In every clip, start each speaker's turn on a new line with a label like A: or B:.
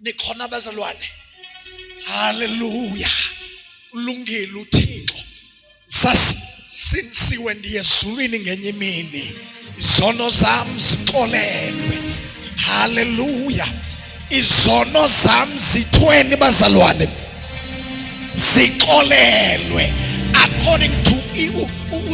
A: nikhona bazalwane. Hallelujah. Ulungile uThixo. Sasinsiwe ndiye ezulwini ngenye imini. Izono zami zixolelwe. Hallelujah. Izono zami zithweni bazalwane. Zixolelwe. According to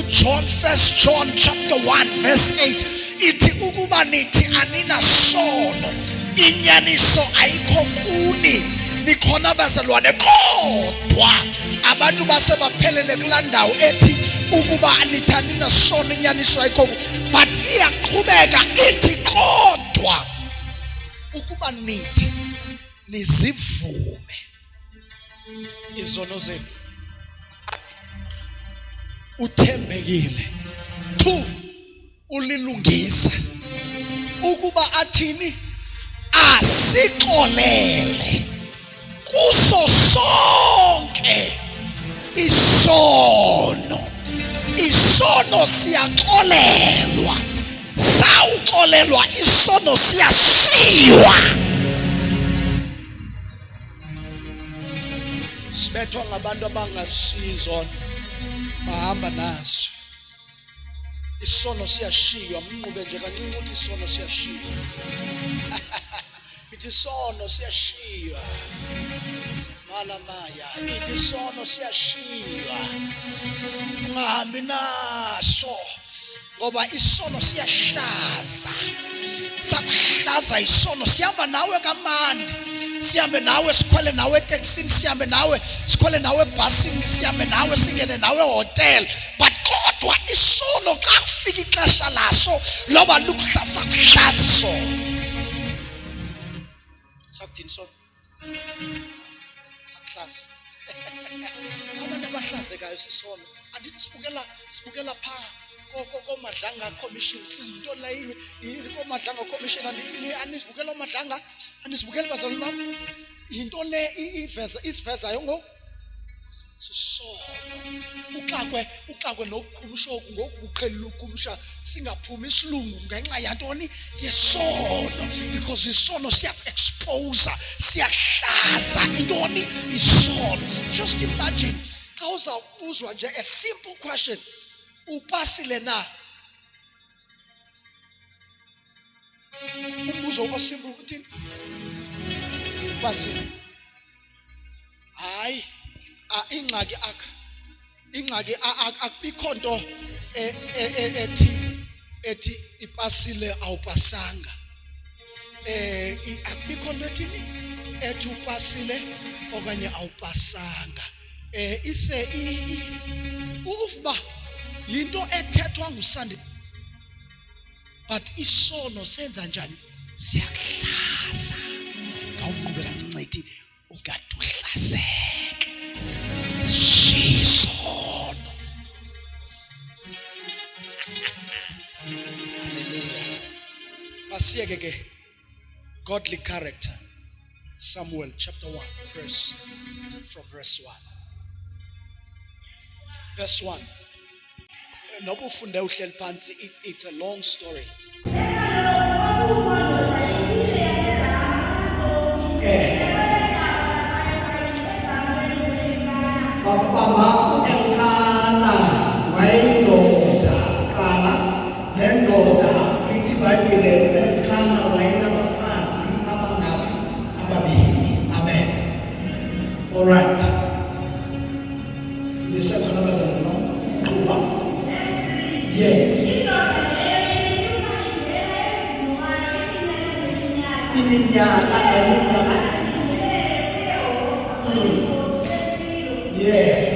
A: John, 1 John chapter 1 verse 8, ithi ukuba nithi anina sono, inyaniso ayikho kuni. Nikhona bazalwane, kodwa abantu basebaphelele kulandawo ethi ukuba nithi anina sono, inyaniso ayikho, but iyaqhubeka ithi kodwa ukuba nithi nizivume izono zenu, uthembekile. 2, ulilungisa ukuba athini asixolele kuso sonke isono. Isono siyaxolelwa, sawuxolelwa isono siyashiywa. Sibethwa ngabantu abangasizo bahamba naso. Isono siyashiywa, mnqube nje kancinci uthi isono siyashiywa. Ithi isono siyashiywa. Malamaya, ithi isono siyashiywa. Ungahambi naso ngoba isono siyahlaza. Sakuhlaza isono, sihamba nawe kamandi. Sihambe nawe sikhwele nawe eTaxini, sihambe nawe sikhwele nawe ebhasini, sihambe nawe singene nawe hotel. But kodwa isono xa kufika ixesha laso loba lukuhlaza kuhlaza isono. Sakuthini isono? Sakuhlaza. Abantu abahlazekayo sisono. Andithi sibukela phaa komadlanga commission, sizinto la komadlanga commission, anizibukela omadlanga, anizibukela bazalwane bami. Into le isivezayo ngo sisono. Uxakwe nokukhumshoku ngokuqhelile ukukhumsha singaphumi isilungu ngenxa yantoni yesono, because isono siya expose, siyahlaza intoni isono. Just imagine xa uzawuzwa nje a simple question, upasile na? Umbuzo osimple uthini? Upasile. Hayi, ingxaki akubikho nto ethi ipasile awupasanga. Akubikho nto ethi upasile okanye awupasanga. Ise uvuba yinto ethethwa ngusandi, but isono senza njani? Siyakuhlaza. Awuqhubeka kancinci ungaduhlazeke. Shisono. Masiyeke ke godly character. Samuel chapter 1 from verse 1. Verse 1. Nobu funde uhleli phansi, it's a long story. All right. Yes. Yes.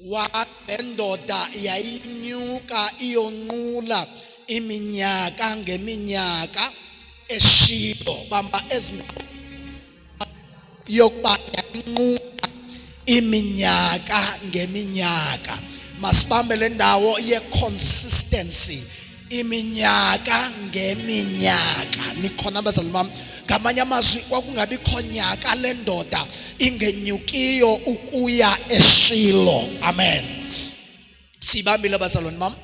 A: Walendoda yayinyuka iyonqula iminyaka ngeminyaka eShilo, bamba yokuba yanqula iminyaka ngeminyaka. Masibambe le ndawo ye-consistency. Iminyaka ngeminyaka. Nikhona bazalwane bami? Ngamanye amazwi kwakungabikho nyaka le ndoda ingenyukiyo ukuya eShilo. Amen. Sibambile bazalwane bami?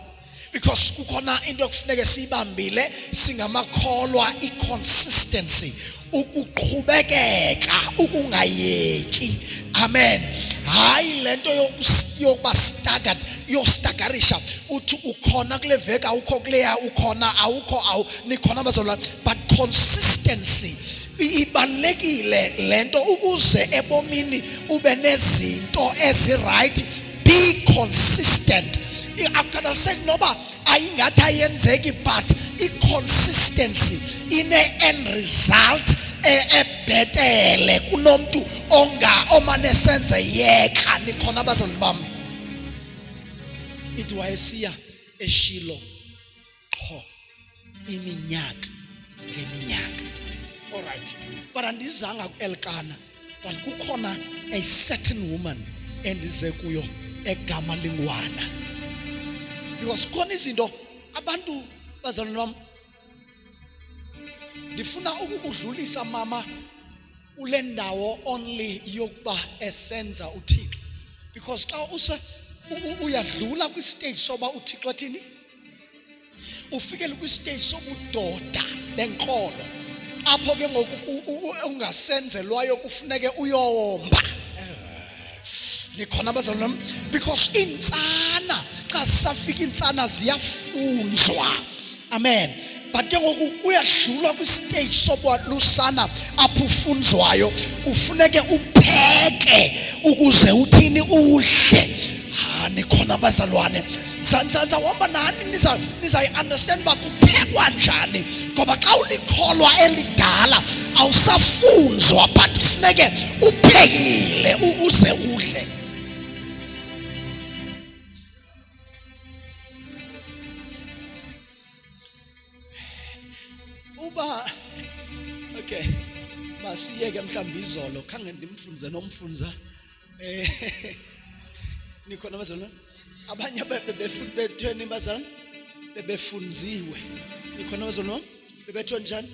A: because kukhona into ekufuneka siyibambile singamakholwa iconsistency, ukuqhubekeka, ukungayeki. Amen. Hayi lento yokuba staggered, yostagarisha uthi ukhona kule veki awukho kuleya, ukhona awukho nikhona bazalwane. But consistency ibalekile lento ukuze ebomini ube nezinto eziright. Be consistent. Akukhathaliseki noba ayingathi ayenzeki, but i-consistency ine-end result ebhetele kunomuntu omane senze yeka. Nikhona abazali bami. Ithi wayesiya eShilo qho iminyaka ngeminyaka. Alright, but andizanga ku-Elkana, but kukhona a certain woman endize kuyo egama lingwana, because khona izinto abantu bazalwane bami ndifuna ukudlulisa mama ule ndawo only yokuba esenza uThixo, because xa uyadlula kwistage soba uThixo athini, ufikele kwistage sobudoda benkolo, apho ke ngoku ungasenzelwayo kufuneke uyomba. Nikhona abazalwane bami, because insana xa safika insana ziyafunzwa. Amen. But ke ngoku kuyadlulwa kwistage sobulusana apho ufunzwayo kufuneke upheke ukuze uthini udle. Nikhona abazalwane, hamba nani nizayi-understand uba kuphekwa njani, ngoba xa ulikholwa elidala awusafunzwa, but kufuneke uphekile ukuze udle. Okay, masiyeke mhlawumbe izolo khange ndimfunze nomfunza nikhona abazalwane, abanye bebethweni bazalwane bebefunziwe. Nikhona abazalwane bebethweni njani,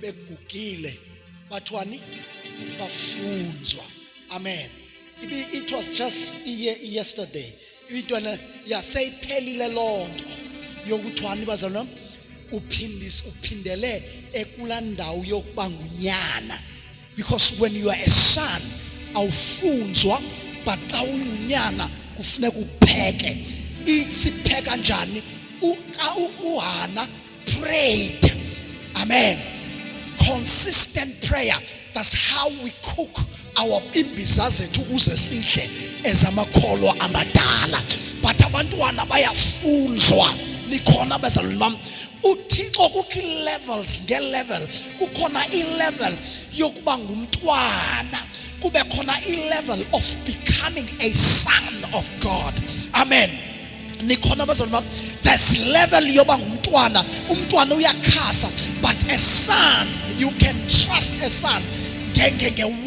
A: begugile bathwani bafunzwa. Amen. It was just yesterday intwana yaseyiphelile lonto yokuthwani bazalwane uphindele ekulandawo yokuba ngunyana, because when you are a son awufunzwa, but xa unyana kufuneka upheke. Sipheka njani? uHana prayed. Amen. Consistent prayer. That's how we cook our imbiza zethu ukuze sidle ezamakholwa amadala. But abantwana bayafunzwa. Nikhona abazalwane bami, uThixo kukho levels nge-level. Kukhona i-level yokuba ngumntwana, kube khona i-level of becoming a son of God. Amen. Nikhona abazalwane bami, there's level yoba ngumntwana. Umntwana uyakhasa, but a son, you can trust a son.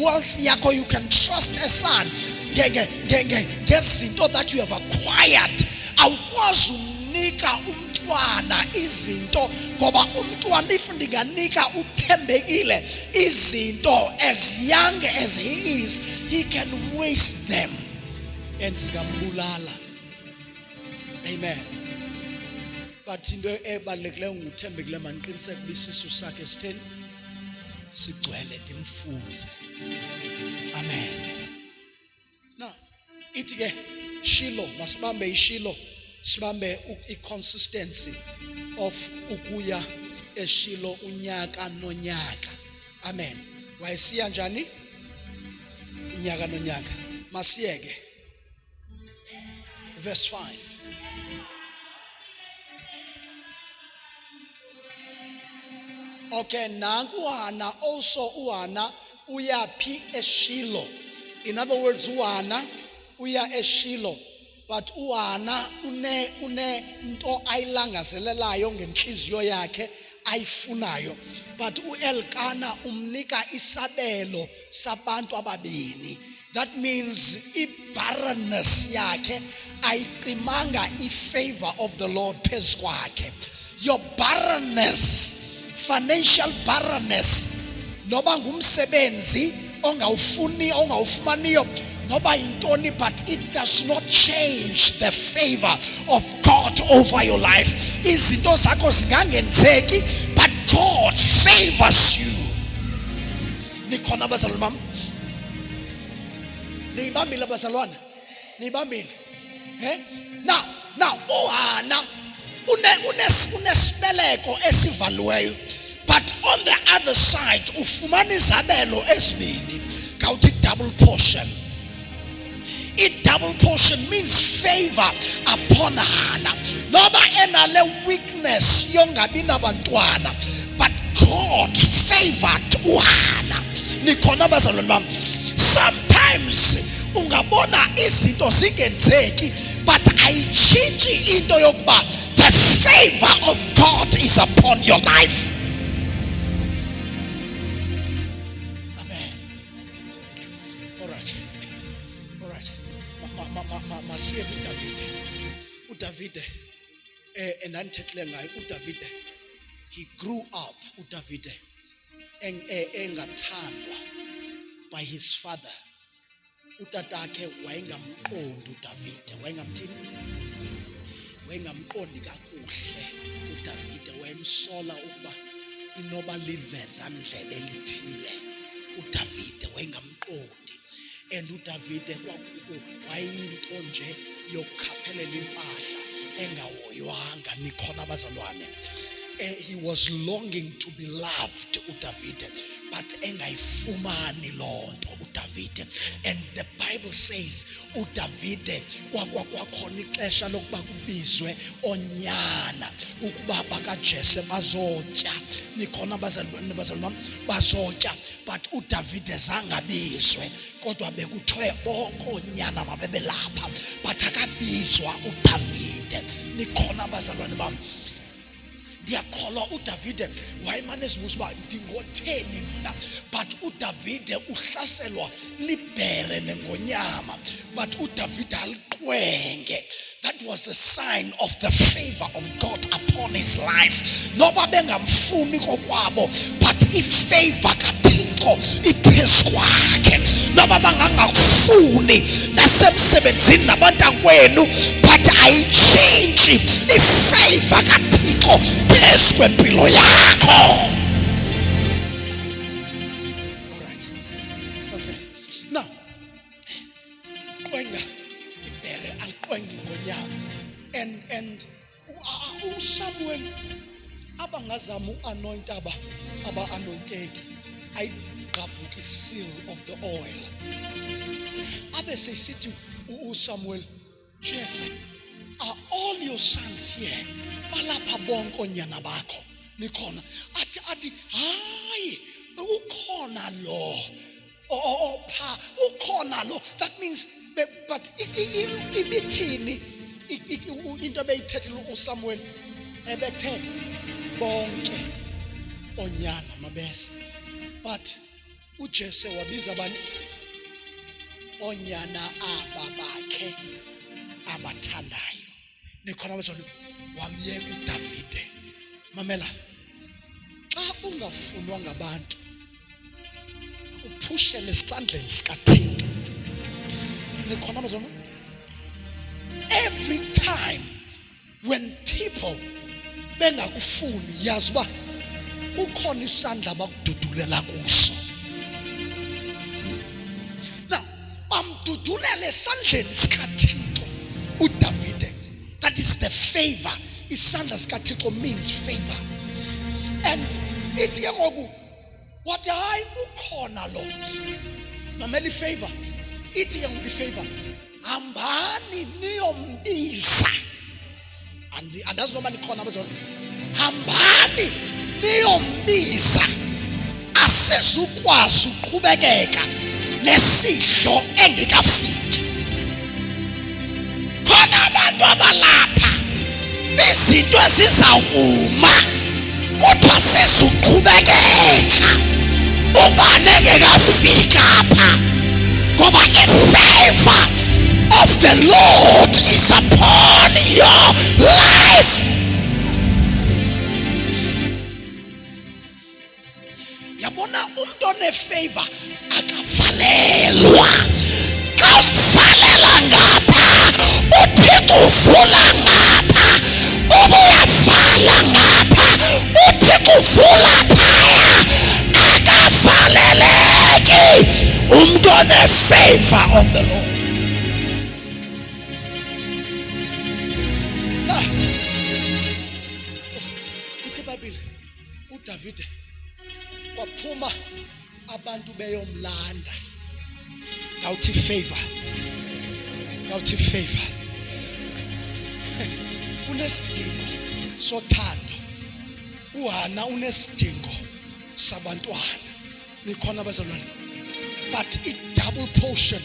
A: Wealth yakho, you can trust a son. Ngezinto that you have acquired. Awukwazi unika umntwana izinto, ngoba umntwana if ndinganika uthembekile izinto, as young as he is, he can waste them and zingambulala. Amen. But into ebalulekileyo nguthembekile maniqiniseke bisisu sakhe sitheni sigcwele ndimfunze. Amen. Now ithi ke Shilo, masibambe iShilo, sibambe i-consistency of ukuya eShilo unyaka nonyaka. Amen. Wayesiya njani unyaka nonyaka? Masiyeke verse 5. Okay, nanku uHana also uHana uyaphi eShilo. In other words, uHana uya eShilo, but uHana une nto ayilangazelelayo ngenhliziyo yakhe ayifunayo. But uElkana umnika isabelo sabantu ababini. That means i-barrenness yakhe ayicimanga i-favor of the Lord phezu kwakhe. Your barrenness, financial barrenness, noba ngumsebenzi ongawufumaniyo, Noba intoni, but it does not change the favor of God over your life. Izinto zakho zingangenzeki, but God favors you. Nikhona bazalwane bami? Niyibambile bazalwane? Niyibambile? Now uHana unesibeleko esivaliweyo, but on the other side ufumana izabelo ezibini, kawuthi double portion. Double portion means favor upon Hannah. Noba enale weakness yongabi nabantwana, but God favored uHannah. Nikhona bazalwane bami? Sometimes ungabona izinto zingenzeki, but ayitshintshi into yokuba the favor of God is upon your life. Masiye uDavide enanthethle ngayo uDavide, he grew up uDavide engathandwa by his father. Utatakhe wayengamqondi uDavide, wayengamqondi kakuhle uDavide, wayemsola ukuba inoba liveza ndlebe lithile. uDavide wayengamqondi. And uDavide wayinto nje yokukhaphelela impahla engawoywanga. Nikhona bazalwane? He was longing to be loved uDavide, but engayifumani lonto uDavide. And the Bible says uDavide kwakhona ixesha lokuba kubizwe onyana ukuba bakaJese bazotya. Nikhona bazalwane bazotya, but uDavide zangabizwe, kodwa bekuthiwe okonyana mabebe lapha, but akabizwa uDavide. Nikhona bazalwane bami? Ndiyakholwa uDavide wayemane ezibuza uba ndingotheni mna, but uDavide uhlaselwa libhere nengonyama, but uDavide aliqwenge. That was a sign of the favor of God upon his life. Noba bengamfuni kokwabo, but ifavor kaThixo iphezu kwakhe. Noba bangangakufuni nasemsebenzini nabantakwenu, but ayitshintshi ifavor kaThixo phezu kwempilo yakho. Now, qwenga ibhere aliqwengi ngonyama. And uSamuel abangazama uanoint aba-anointed, ayigqabhuka seal of the oil. Abe sesithi uSamuel, Jesse, are all your sons here? Balapha bonke onyana bakho. Nikhona? Athi hayi, ukhona lo. Ukhona lo. That means but ibithini into ebeyithethile uSamuel, ebethe bonke onyana mabese, but uJese wabiza abantu onyana ababakhe abathandayo. Nikhona bazalwane? Wamyeka uDavide. Mamela, xa ungafunwa ngabantu uphushele esandleni sikaThixo. Nikhona bazalwane? Every time when people bengakufuni, yazi uba kukhona isandla abakududulela kuso. Now, bamdudulele esandleni sikaThixo uDavide. That is the favor. Isandla sikaThixo means favor. And ithi ke ngoku wathi hayi ukhona lo. Mamela ifavor. Ithi ke ngoku ifavor, hambani niyombiza. Andazi noma nikhona bazalwane? Hambani niyombiza, asizukwazi uqhubekeka nesidlo engikafiki. Khona abantu abalapha izinto ezizawuma, kodwa sizuqhubekeka uba nengekafika apha, ngoba ifavor of the Lord is upon your life. Yabona umuntu onefavor akavalelwa. Xa kuvula ngapha, ubuyavala ngapha, uthi kuvula phaya, akavaleleki umuntu one-favor of the Lord. Ithi iBhayibheli uDavide kwaphuma abantu beyomlanda. Awuthi favor. Awuthi favor. Unesidingo sothando. uHana unesidingo sabantwana. Nikhona abazalwane. But i-double portion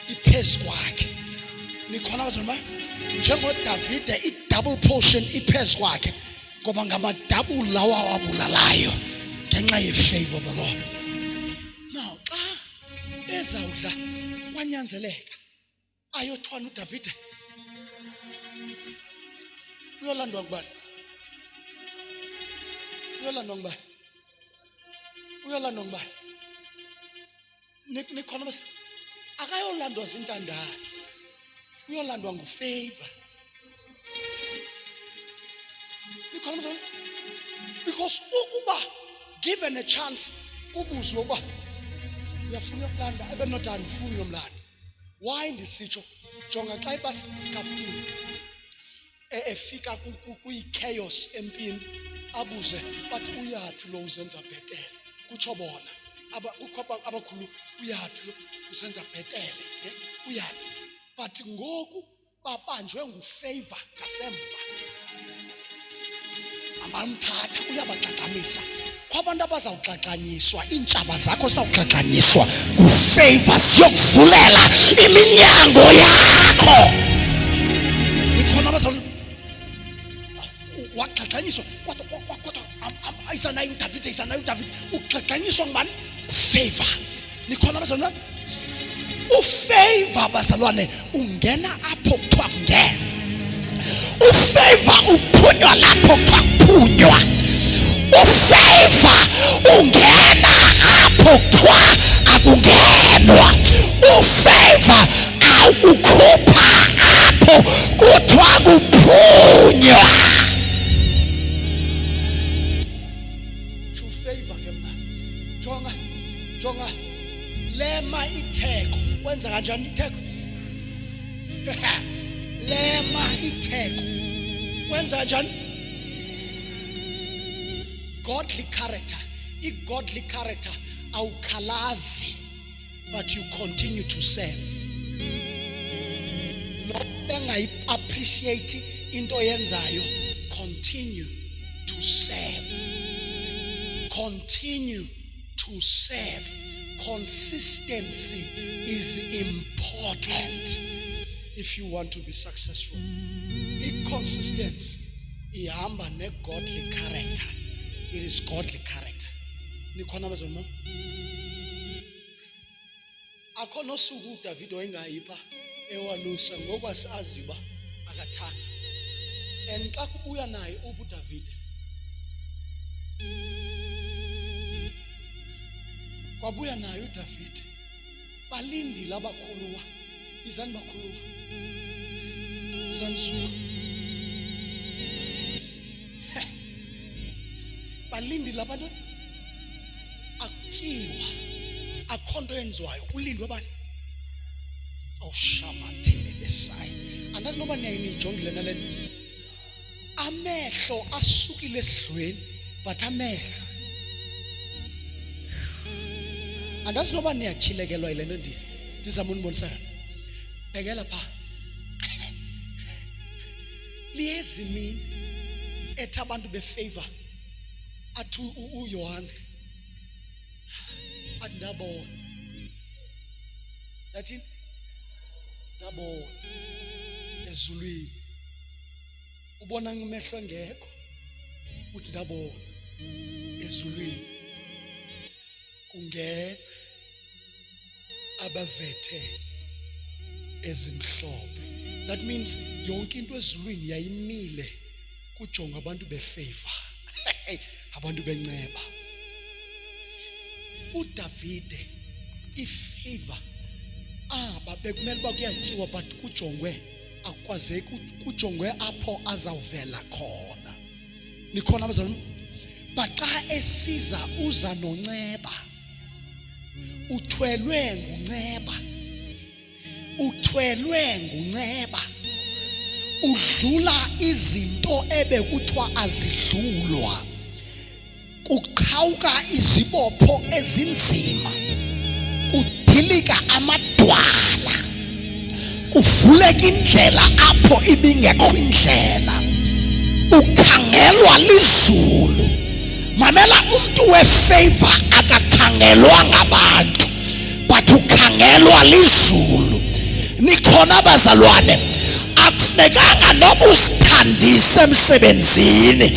A: iphezu kwakhe. Nikhona abazalwane. NjengoDavide i-double portion iphezu kwakhe. Ngoba ngama-double lawa wabulalayo ngenxa ye-favor of the Lord. Now, xa ezawudla kwanyanzeleka ayothwana uDavide. Uyolandwa ngubani? Uyolandwa ngubani? Uyolandwa ngubani? Nikhona bese akayolandwa zintandane. Uyolandwa nguFavor. Nikhona bese because ukuba given a chance kubuzwe uba uyafuna ukulanda ebenoti andifuni uyomlanda. Why ndisitsho? Jonga xa ibasikafini efika kuyi-chaos empini abuze bathi uyaphi lo uzenza bhetele, kutsho bona abakhulu uyaphi lo uzenza bhetele, uyaphi? But ngoku babanjwe nguFavor ngasemva, abamthatha uyabaxaxamisa. Kwabantu abazawuxaxanyiswa, iintshaba zakho zawuxaxanyiswa nguFavor, siyokuvulela iminyango yakho. Ikhona abazawuthi waxaxanyiswa kodwa ayisanayo uDavide, ayisanayo uDavide. Uxaxanyiswa ngubani? Favor. Nikhona abazalwane? uFavor bazalwane ungena apho kuthiwa kungena. uFavor uphunywa lapho kuthiwa kuphunywa. uFavor ungena apho kuthiwa akungenwa. uFavor awukukhupha apho kuthiwa kuphunywa. uFavor ke mna. Jonga lema itheko. Kwenza kanjani itheko? Lema itheko. Kwenza kanjani? Godly character. I-godly character awukhalazi, but you continue to serve. No bengayi-appreciate into yenzayo. Continue to serve. Continue to serve. Consistency is important if you want to be successful. I-consistency ihamba ne-godly character. It is godly character. Nikhona abazalwane? Akho nosuku uDavide wayengayipha ewalusa ngokwasazi uba akathanda. And xa kubuya naye uDavide kwabuya naye uDavide balindile abakhuluwa. Izani bakhuluwa? Sansuku balindile abantu akutyiwa, akho nto yenziwayo, kulindwe bani? Awushamathele besayi. Andazi noba niyayinijongile nale amehlo asukile esidlweni, but amehlo andazi noba niyatyilekelwa yile nto ndizama unibonisa yona. Bhekela phaa, liyezi imini ethi abantu beFavor athi uYohane athi ndabona. Yathini? Ndabona ezulwini. Ubona ngamehlo engekho, uthi ndabona ezulwini. Kungena abavethe ezimhlophe. That means yonke into ezulwini yayimile kujonga abantu beFavor, abantu benceba. uDavide iFavor bekumele uba kuyatyiwa, but kujongwe akwazeki kujongwe apho azawuvela khona. Nikhona abazalwane? Baxa esiza uza nonceba, uthwelwe ngunceba, udlula izinto ebekuthiwa azidlulwa, kuqhawuka izibopho ezinzima, kudilika amadwala, kuvuleka indlela apho ibingekho indlela, ukhangelwa lizulu. Mamela, umuntu wefavor akakhangelwa ngabantu but ukhangelwa lizulu. Nikhona abazalwane? Akufunekanga noba usithandise emsebenzini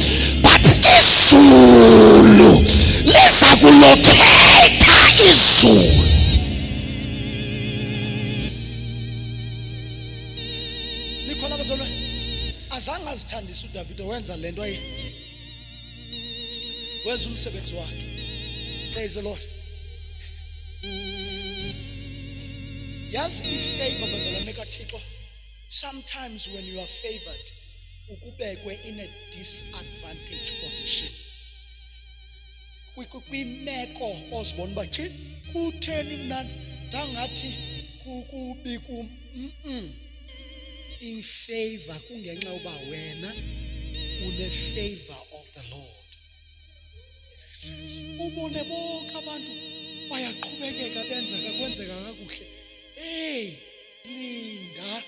A: but izulu liza kulokhetha izulu. Nikhona abazalwane? Azange azithandise uDavid, wenza lento wenza umsebenzi wakhe. Praise the Lord. Yazi ifavor bazalwane kaThixo, sometimes when you are favored ukubekwe in a disadvantaged position, kwimeko ozibona uba kutheni mna ndangathi kubi in favor kungenxa uba wena une favor of the Lord. Ubone bonke abantu bayaqhubekeka benzeka kwenzeka kakuhle. Hey, linda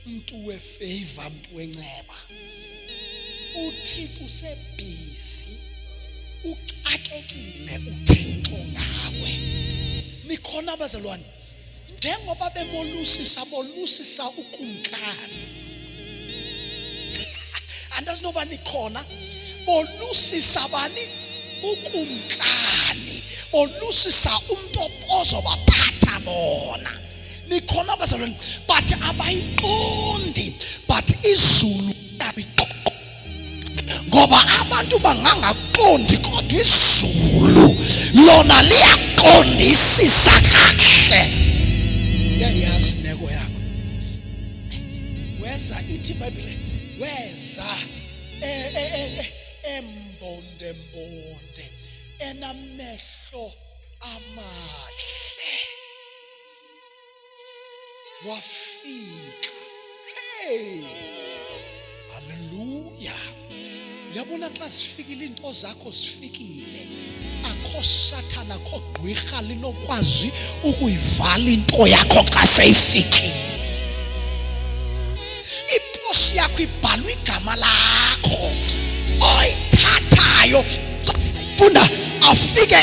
A: mntu wefavor, mntu wenceba. uThixo usebhizi, uxakekile uThixo ngawe. Nikhona abazalwane? Njengoba bolusisa ukumkani. Andazi noba nikhona, bolusisa bani? Ukumkani. Bolusisa umuntu ozobaphatha bona. Nikhona abazalwane? But abayiqondi, but izulu abiqondi. Ngoba abantu bangangaqondi kodwa izulu lona liyaqondisisa kahle. Yayazi imeko yakho. Weza ithi iBhayibhile, weza embonde enamehlo amahle, wafika. Hey, haleluya. Yabona xa sifikile into zakho zifikile, akho sathana akho gqwirha linokwazi ukuyivala into yakho xa seyifikile. Iposi yakho ibhalwe igama lakho oyithathayo, funda afike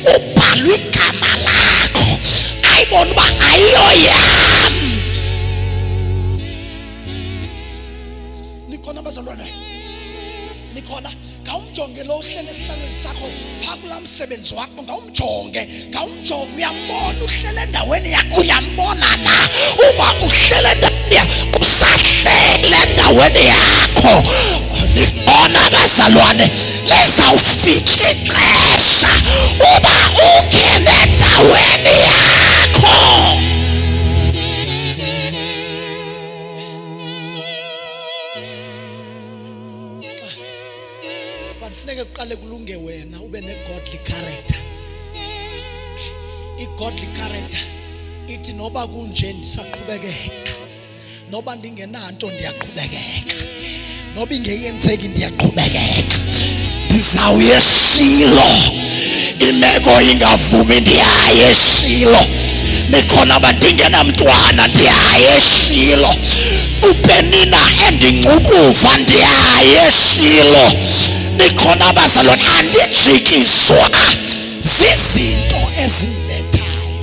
A: kubhalwe igama lakho, ayibona uba ayiyoyam. Nikhona abazalwane? Nikhona? Ngawumjonge lo uhlele esihlalweni sakho phaa kulaa msebenzi wakho, ngawumjonge uyambona uhlele endaweni yakho, uyambona na uba uhlele endaweni yakho, usahlele endaweni yakho. Nikhona abazalwane? Lizawufika ixesha uba ungene endaweni yakho. Kufuneka kuqale kulunge wena ube ne-godly character. I-godly character ithi noba kunje ndisaqhubekeka, noba ndingenanto ndiyaqhubekeka, noba ingeyenzeki ndiyaqhubekeka, ndizawuya eShilo, imeko ingavumi ndiyaya eShilo. Nikhona aba ndingenamntwana ndiyaya eShilo, uPenina endingcukuva ndiyaya eShilo. Nikhona abazalwane? Andijikiswa zizinto ezimbethayo.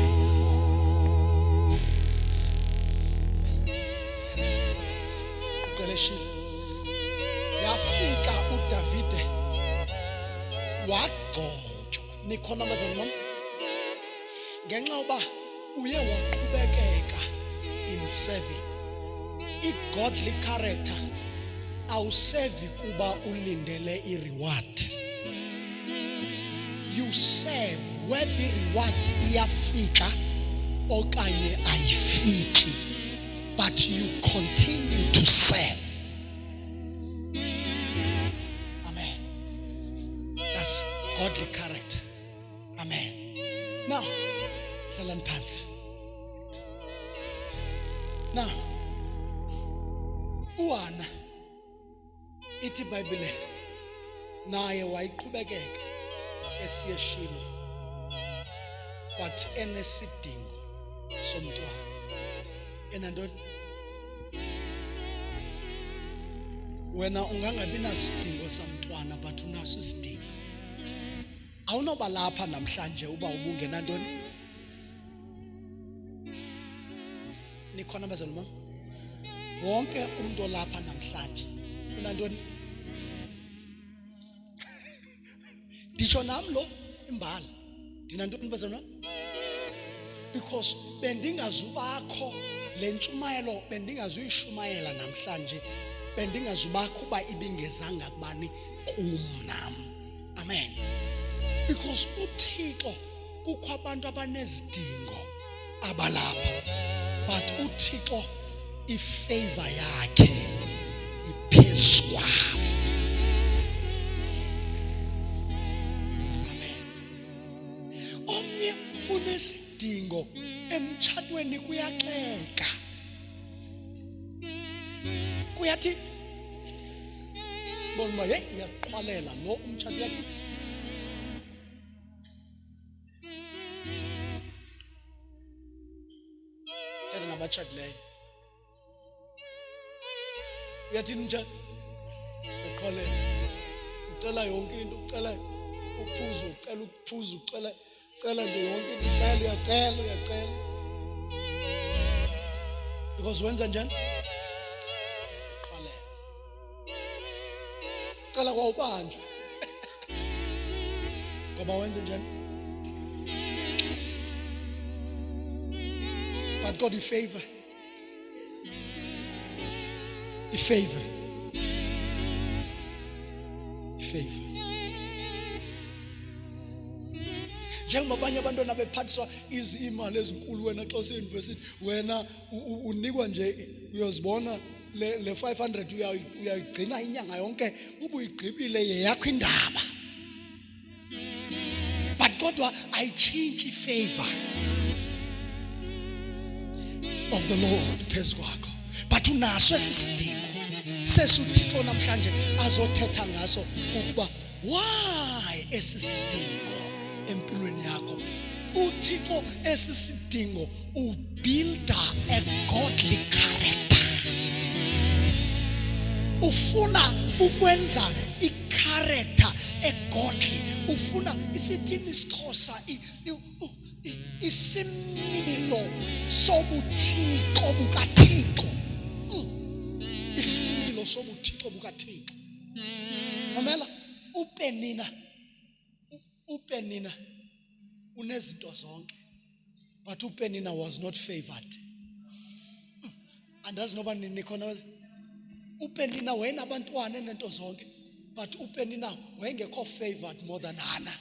A: Uqeleshile yafika uDavide wagcotshwa. Nikhona abazalwane? Ngenxa uba uye waqhubekeka in serving. I-godly character awusevi kuba ulindele i-reward. You serve whether i-reward iyafika okanye ayifiki. but you continue to serve. Amen. That's godly character. Amen. Now, hlalani phansi. Now, uHana ithi iBhayibhile naye wayiqhubekeka esiye Shilo but enesidingo somntwana. Enantoni? Wena ungangabi nasidingo samntwana but unaso isidingo. Awunoba lapha namhlanje uba ubungenantoni? Nikhona bazalwane bami? Wonke umuntu olapha namhlanje unantoni? Disho nami lo imbala. Dinantoni bazalwane bami? Because bendingazubakho lentshumayelo bendingazuyishumayela namhlanje, bendingazubakho ba ibingezanga kubani kum nami. Amen. Because uThixo kukho abantu abanezidingo abalapha, but uThixo ifavor yakhe iphezu kwabo. Amen. Omnye unesidingo emtshatweni kuyaxeka. Kuyathi bona hey uyaqhwalela lo umtshato uyathi tena nabatshatileyo uyathi umtshato uqhwalela ucela yonke into ucela uphuzo ucela ukuphuza ucela nje yonke into uyacela because wenza njani uqhwalela ucela kwawubanjwe ngoba wenza njani. But God ifavor. Njengoba abanye abantwana bephathiswa izimali ezinkulu, wena xa use-university wena unikwa nje uyozibona le 500 uyayigcina inyanga yonke ube uyigqibile yeyakho indaba. But kodwa ayitshintshi ifavor of the Lord phezu kwakho. But unaso esisidingo sesuThixo namhlanje azothetha ngaso ukuba why esisidingo empilweni yakho. uThixo esisidingo ubuilda a godly character. Ufuna ukwenza i-character egodly. Ufuna isithini isiXhosa isimilo sobuthixo bukaThixo. Isimilo sobuthixo bukaThixo. Mamela, uPenina unezinto zonke, but uPenina was not favored. Andazi noba nikhona. uPenina wayenabantwana nento zonke, but uPenina wayengekho favored more than Hannah.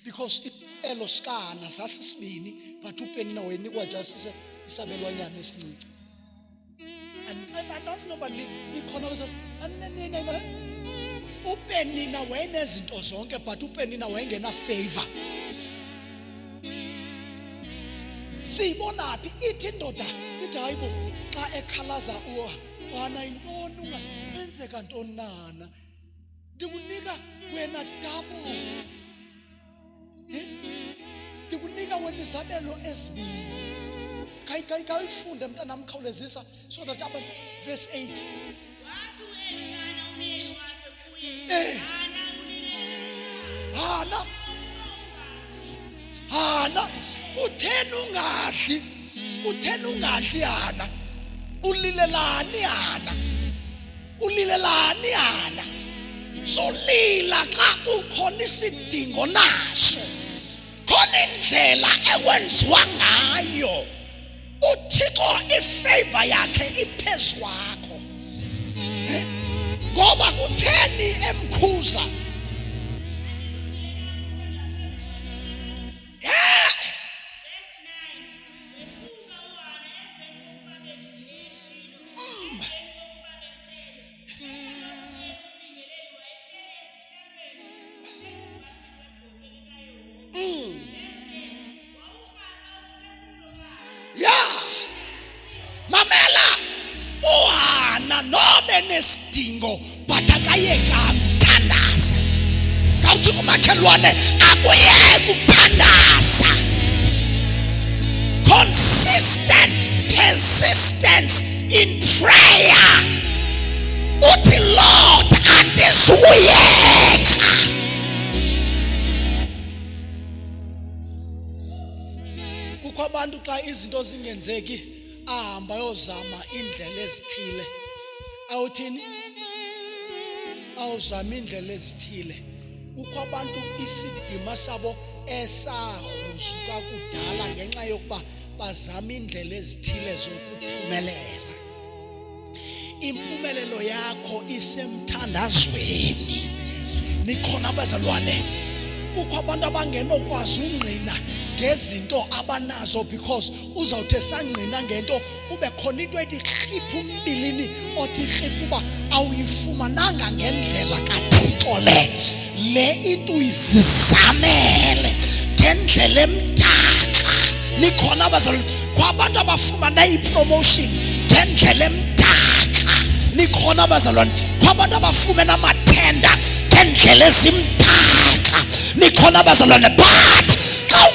A: Because elo sikana sasisibini, but uPenina wayenikwa just isabelwanyana esincinci. And andazi noba nikhona uPenina wayenezinto zonke, but uPenina wayengena favor. Siyibonaphi ithi indoda ithi hayibo xa ekhalaza uHana intoni ungenzeka ntoni nana ndikunika wena double ndikunika wena izabelo ezibini. Kayifunde mntanami khawulezisa so that abantu verse 8 Hana kutheni ungadli Hana? Ulilelani Hana? Solila xa kukhona isidingo naso, khona indlela ekwenziwa ngayo. uThixo ifavor yakhe iphezu kwakho. Ngoba kutheni emkhuza? enesidingo but akayekanga ukuthandaza. Ngawuthi kumakhelwane akuyeke ukuthandaza. Consistent persistence in prayer. Uthi Lord andizuyeka. Kukho abantu xa izinto zingenzeki ahamba yozama indlela ezithile. Awuthini? Awuzama indlela ezithile. Kukho abantu isidima sabo esahuzuka kudala ngenxa yokuba bazama indlela ezithile zokuphumelela. Impumelelo yakho isemthandazweni. Nikhona bazalwane, kukho abantu abangenokwazi ungqina ngezinto abanazo because uzawuthe sangqina ngento kube khona into ethi khipha umbilini othi khipha uba awuyifumananga ngendlela kaThixo le into uyizamele ngendlela emdaka. Nikhona abazalwane kwabantu abafumana ipromotion ngendlela emdaka. Nikhona abazalwane kwabantu abafumana amathenda ngendlela ezimdaka. Nikhona abazalwane but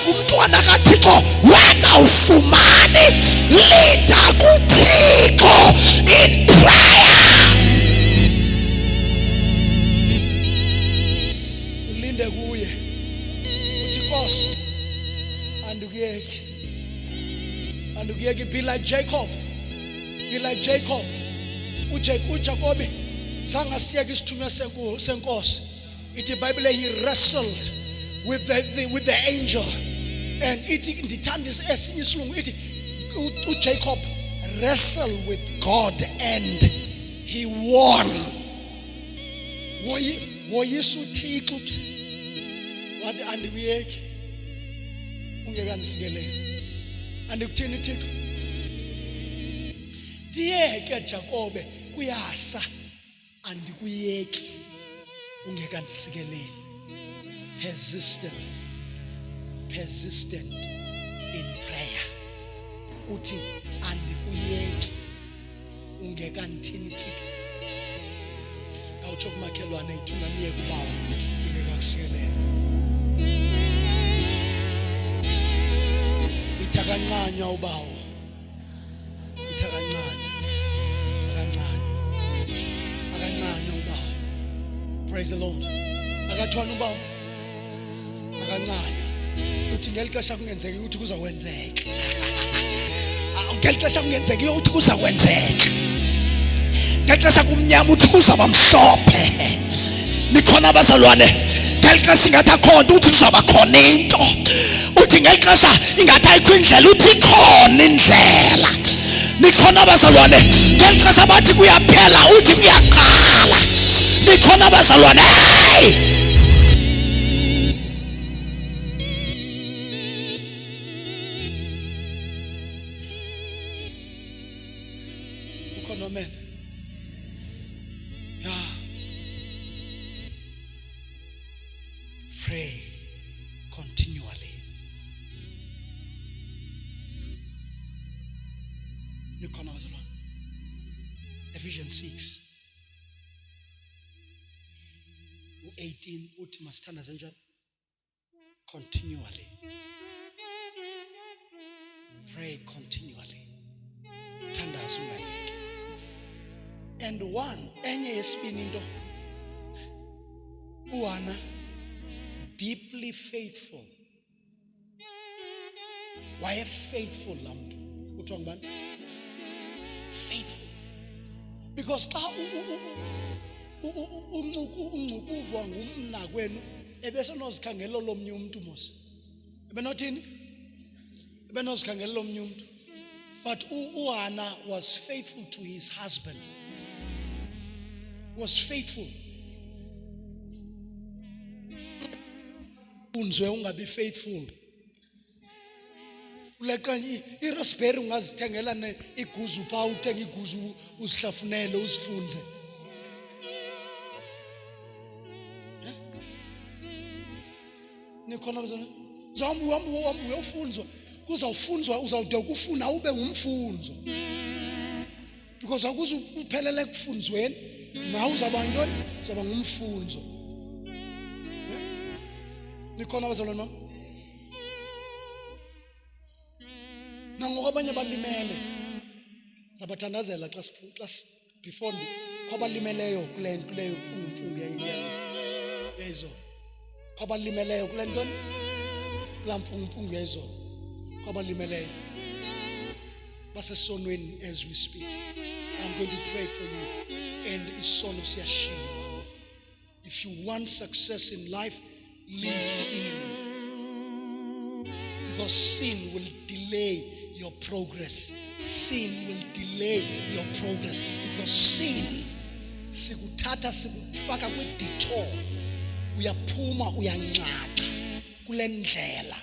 A: umntwana kaThixo wakawufumani. Linda kuThixo in prayer. Ulinde kuye uthi Nkosi andukuyeki. Andukuyeki. Be like Jacob. Be like Jacob. uJakobe sangasiyeka isithunywa senkosi. Ithi iBhayibhile he wrestled with the angel, and ithi ndithanda esinye isilungu ithi uJacob wrestled with God and he won. Woyisa uThixo wathi andikuyeki ungekandisikeleli. Andikuthini Thixo? Ndiyeke Jakobe kuyasa andikuyeki ungekandisikeleli. Persistent in prayer. Uthi andikuyeki ungekandithini Thixo. Ngawutsho kumakhelwane ithuna niye kubawo ungekakusikeleli. Ithakancanya ubawo. Ithakancanya. Akancanya ubawo. Praise the Lord. Akathwana ubawo. Akancanya. Uthi ngelixesha kungenzeki ukuthi kuzakwenzeka. Ngelixesha kungenzeki ukuthi kuzakwenzeka. Ngelixesha kumnyama uthi kuzaba mhlophe. Nikhona abazalwane ngelixesha ingathi akhona uthi kuzaba khona into. Uthi ngelixesha ingathi ayikho indlela uthi ikhona indlela. Nikhona abazalwane ngelixesha bathi kuyaphela uthi kuyaqala. Nikhona abazalwane hey. Amen. Yeah. Pray continually. Ephesians 6:18 uthi masithandaze njalo continually. Pray continually. Thandaza ungayeki. And one, enye yesibini into, uHana deeply faithful. Why faithful lamntu? Kuthiwa ngubani? Faithful. Because xa uncukuvwa ngumnakwenu ebese nozikhangela lomnye umuntu mos. Ebenothini? Ebenozikhangela lomnye umuntu. But uHana was faithful to his husband. Was faithful. Unzwe ungabe faithful. Uleka iRaspberry ungazithengela iguzu pha uthenga iguzu usihlafunele usifunze. Nikhona bazana zihamba uyofunzwa kuzawufunzwa uzawude ukufuna ube ngumfunzo. because akuze uphelele ekufunzweni, nawe uzaba yintoni? Uzaba ngumfunzo. Nikhona abazalwane bami? Nangoku abanye balimele, sabathandazela xa before kwabalimeleyo kuleyo mfungo yayizolo. Kwabalimeleyo kule ntoni? Kula mfungo yayizolo. Kwabalimeleyo basesonweni as we speak. I'm going to pray for you. And isono siyashiwa. If you want success in life, leave sin. Because sin will delay your progress. Sin will delay your progress. Because sin sikuthatha sikufaka kwi-detour. Uyaphuma uyanqaqa kule ndlela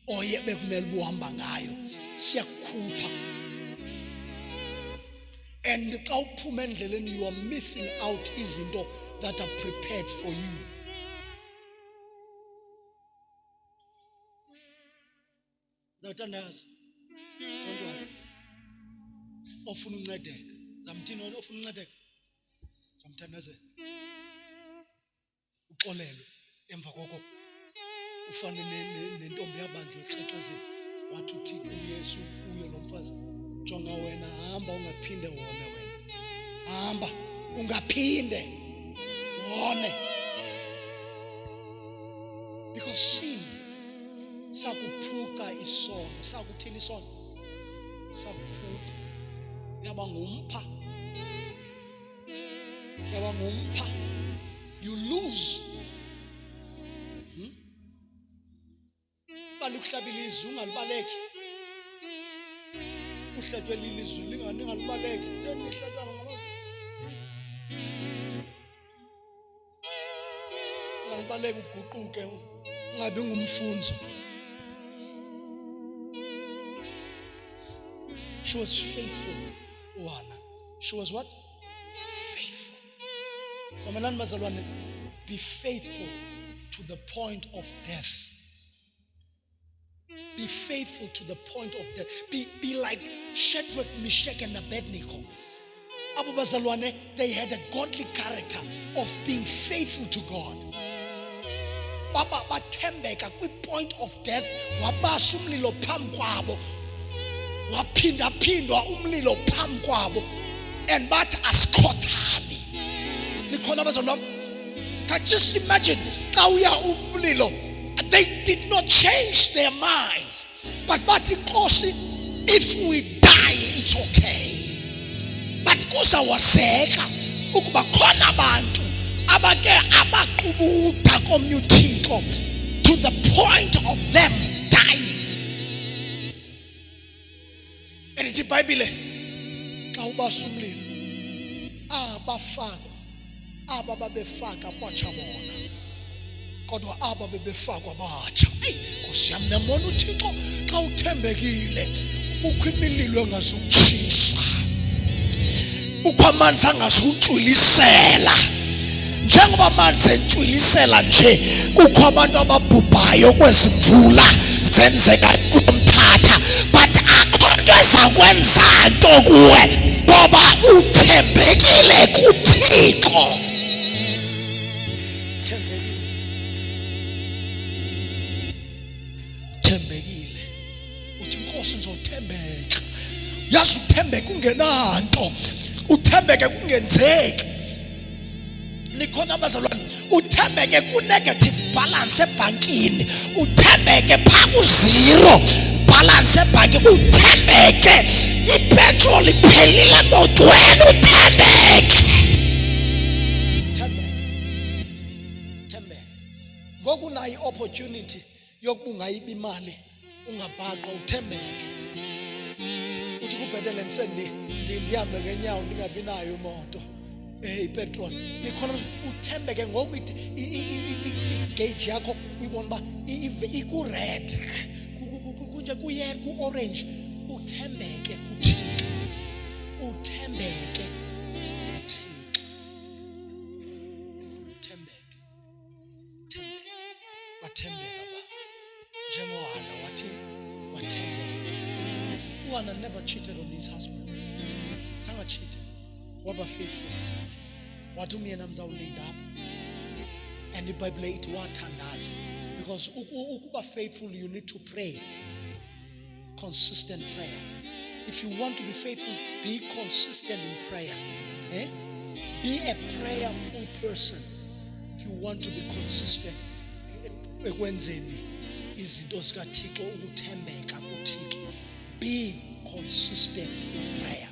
A: oye bekumele buhamba ngayo. Siyakhupha. And xa uphuma endleleni, you are missing out izinto that are prepared for you. Zawuthandaza. Don't worry. Ofuna uncedeka. Zamthini ofuna uncedeka. Zamthandazela. Uxolelo emva koko ufane nentombi yabanjwe exhexezeni. Wathi uthi uYesu kuyo lo mfazi, jonga wena, hamba ungaphinde wone wena. Hamba ungaphinde wone. Because sin sakuphuca isono, sakuthini isono? Sakuphuca. Yaba ngumpha. Yaba ngumpha. You lose. Balukuhlabela izwi ungalibaleki. Uhletywe lilizwi lingalibaleki. Theni ihletywa ngamazi. Ungalibaleki uguquke ungabi ngumfunzo. She was faithful, Oana. She was what? Faithful. Mamelani bazalwane, be faithful to the point of death. Be faithful to the point of death. Be like Shadrach, Meshach, and Abednego. Abu bazalwane, they had a godly character of being faithful to God. Baba bathembeka kwi point of death, wabasa umlilo phambi kwabo. Waphinda umlilo phambi kwabo, and bathi asikhothani. Nikhona bazalwane? Can just imagine xa uya umlilo. They did not change their minds, but bathi Nkosi, if we die it's okay. But kuzawaseka ukuba khona abantu abake abaqubuda komnye uThixo to the point of them dying. And it's iBhayibhile xa ubasa umlilo abafakwa aba babefaka kwatsha bona, kodwa aba bebefakwa batsha. Nkosi yami, nambona uThixo xa uthembekile ukho imililo engazukutshisa, ukho amanzi angazukucwilisela. Njengoba amanzi entwilisela nje, kukho abantu ababhubhayo kwezi mvula zenzeka kulomthatha, but akho nto ezakwenza nto kuwe ngoba uthembekile kuThixo. Thembekile. Uthi Nkosi ngizothembeka. Yazi uthembeka ungenanto, uthembeke kungenzeki. Nikhona abazalwane, uthembeke ku-negative balance ebhankini, uthembeke phaa ku-zero balance ebhankini, uthembeke ipetrol iphelile emotweni, uthembeke. Thembeke. Ngoku unayo i-opportunity yokuba ungayibi imali, ungabhaqwa, uthembeke. Uthi kubhetele ndihambe ngenyawo ndingabi nayo imoto. Ipetrol. Nikhona uthembeke ngoku igauge yakho uyibona ba iku-red, kunje ku-orange. Uthembeke kuThixo. Uthembeke kuThixo. Uthembeke. Wathembeka ba. NjengoHana wathembeka. uHana never cheated on his husband. Sangachita. Waba faithful. Watu miyena mzawulinda. And the Bible it wathandaza. Because ukuba faithful, you need to pray. Consistent prayer. If you want to be faithful, be consistent in prayer. Be a prayerful person. If you want to be consistent, ekwenzeni izinto zikaThixo, ukuthembeka kuThixo. Be consistent in prayer.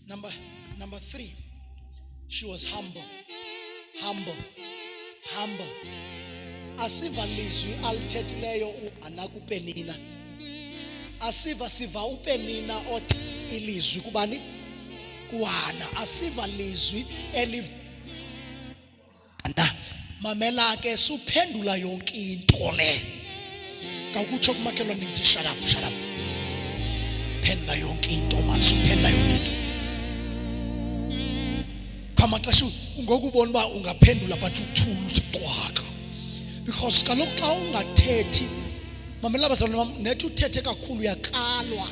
A: Number 3, she was humble. Asiva lizwi alithethileyo anakuPenina. Asiva uPenina othi ilizwi kubani? Kuhana. Asiva lizwi elivana. Mamela ke suphendula yonke into le. Kakutsho kumakhelwane ngithi shut up. Phendula yonke into man, suphendula yonke into. Kama xesha ngokubona uba ungaphendula but uthula uthi qwaka. Because kaloku xa ungathethi, mamela bazalwane bam, nethi uthethe kakhulu uyakalwa.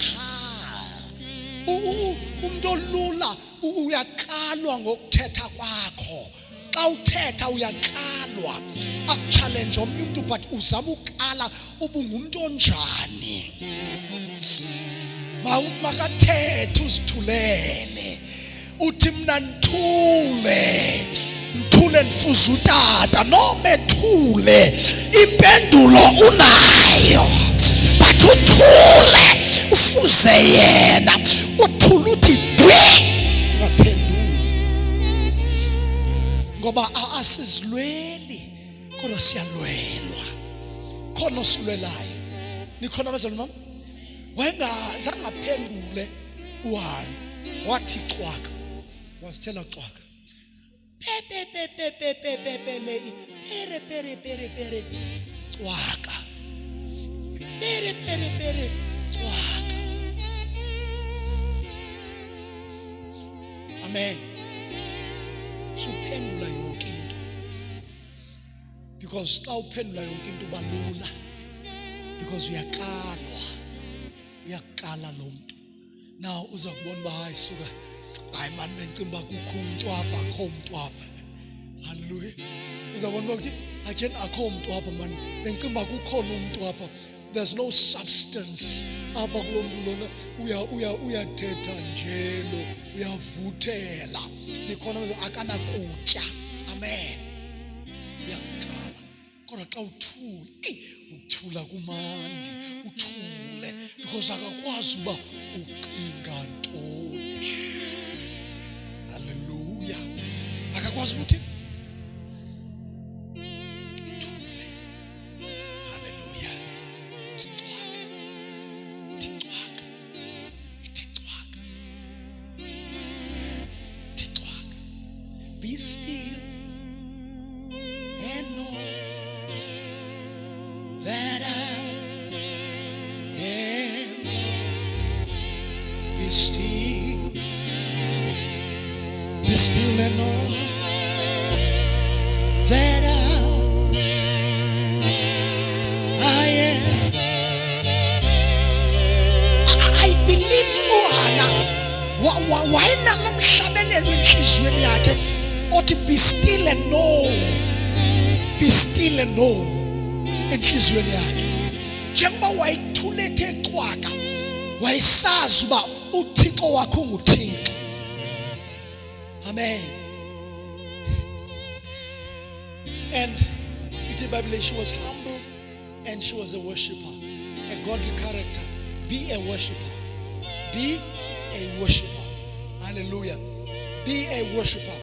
A: Umuntu olula uyakalwa ngokuthetha kwakho. Xa uthetha uyakalwa. Akuchallenge omnye umuntu but uzama ukala ubungumuntu onjani. Makathethe uzithulele. Uthi mina nthule ndifuza utata noma ethule impendulo unayo but uthule ufuze yena uthule uthi dwe ngaphendula ngoba asizilweli kodwa siyalwelwa khona osilwelayo nikhona abazalwane bam wayengazangaphendule uHana wathi xwaka wasithela xwaka pere xwaka pere xwaka. Amen. Suphendula yonke into because xa uphendula yonke into balula because uyakala lo muntu. Now uza kubona uba hayi suka hayi man bencinga kukho umuntu apha akho umuntu apha. Hallelujah. Uzabona ukuthi again akho umuntu apha man bencinga kukhona umuntu apha. There's no substance apha kulo muntu lona uyathetha nje lo uyavuthela nikhona akana kutya. Amen. Uyakhala kodwa xa uthula kumandi uthule because akakwazi uba ucinga ntoni. Hallelujah. Akakwazi ukuthi be still and know that I am. Be still and know that I am. I believe uHana wayenamhlabelelo enhliziyweni yakhe othi be still and know. Be still and know enhliziyweni yakhe. Njengoba wayithulethe xwaka wayesazi uba uThixo wakho unguThixo. Amen. And the Bible, she was humble and she was a worshipper, a godly character. Be a worshipper. Be a worshipper. Hallelujah. Be a worshipper.